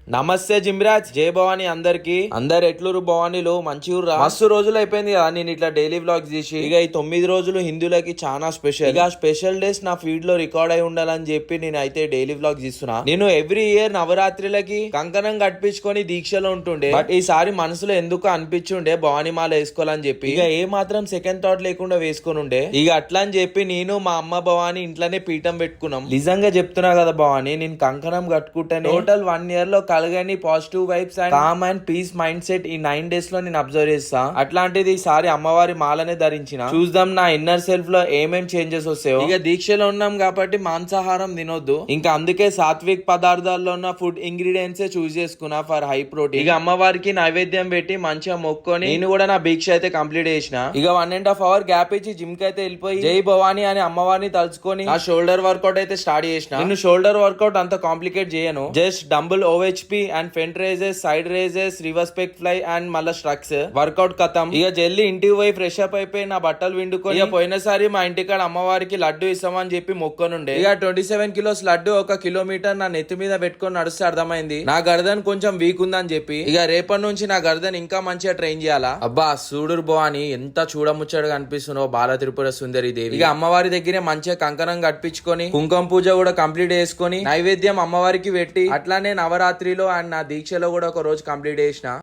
నమస్తే జిమ్రాజ్, జై భవానీ. అందరు ఎట్లురు భవానీలో మంచిగా మస్తు రోజులు అయిపోయింది కదా నేను ఇట్లా డైలీ వ్లాగ్స్ తీసి. ఇక ఈ 9 రోజులు హిందువులకి చాలా స్పెషల్. ఇక స్పెషల్ డేస్ నా ఫీడ్ లో రికార్డ్ అయి ఉండాలని చెప్పి నేను అయితే డైలీ వ్లాగ్స్ ఇస్తున్నా. నేను ఎవ్రీ ఇయర్ నవరాత్రులకి కంకణం కట్టించుకొని దీక్షలో ఉంటుండే. బట్ ఈసారి మనసులో ఎందుకు అనిపించుండే భవానీ మాల వేసుకోవాలని చెప్పి. ఇక ఏ మాత్రం సెకండ్ థాట్ లేకుండా వేసుకొని ఉండే. ఇక అట్లా అని చెప్పి నేను మా అమ్మ భవానీ ఇంట్లోనే పీఠం పెట్టుకున్నాం. నిజంగా చెప్తున్నా కదా భవానీ, నేను కంకణం కట్టుకుంటాను టోటల్ 1 year లో కలగని positive vibes and calm and peace mindset ఈ 9 days లో నేను అబ్జర్వ్ చేస్తా. అట్లాంటిది ఈసారి అమ్మవారి మాలనే ధరించిన. చూద్దాం నా ఇన్నర్ సెల్ఫ్ లో ఏమేం చేంజెస్ వస్తాయో. ఇక దీక్షలో ఉన్నాం కాబట్టి మాంసాహారం తినొద్దు. ఇంకా అందుకే సాత్విక్ పదార్థాల్లో ఉన్న ఫుడ్ ఇంగ్రీడియంట్స్ చూస్ చేసుకున్నా ఫర్ హై ప్రోటీన్. ఇక అమ్మవారికి నైవేద్యం పెట్టి మంచిగా మొక్కుకొని నేను కూడా నా భిక్ష అయితే కంప్లీట్ చేసిన. ఇక 1.5 hour గ్యాప్ ఇచ్చి జిమ్ కి అయితే వెళ్ళిపోయి జై భవానీ అని అమ్మవారిని తలుచుకొని ఆ షోల్డర్ వర్కౌట్ అయితే స్టార్ట్ చేసిన. నేను షోల్డర్ వర్కౌట్ అంత కాంప్లికేట్ చేయను. Just dumbbell OHP and front raises, side raises, reverse pec fly and మళ్ళా స్ట్రక్స్ వర్కౌట్ కథం. ఇక జల్దీ ఇంటికి పోయి ఫ్రెష్ అప్ అయిపోయి నా బట్టలు విండుకొని ఇక పోయినసారి మా ఇంటికాడ అమ్మవారికి లడ్డు ఇస్తామని చెప్పి మొక్కనుండే. ఇక 27 kilos లడ్డు 1 kilometer నా నెత్తి మీద పెట్టుకొని నడుస్తే అర్థమైంది నా గర్దన్ కొంచెం వీక్ ఉందని చెప్పి. ఇక రేపటి నుంచి నా గర్దన్ ఇంకా మంచిగా ట్రైన్ చేయాలా. అబ్బా సూడురు భవాని ఎంత చూడముచ్చడగా అనిపిస్తున్నావు బాల త్రిపుర సుందరి దేవి. ఇక అమ్మవారి దగ్గరే మంచిగా కంకణం కట్టించుకొని కుంకుమ పూజ కూడా కంప్లీట్ చేసుకొని నైవేద్యం అమ్మవారికి పెట్టి అట్లానే నవరాత్రిలో అండ్ నా దీక్షలో కూడా ఒక రోజు కంప్లీట్ చేసిన.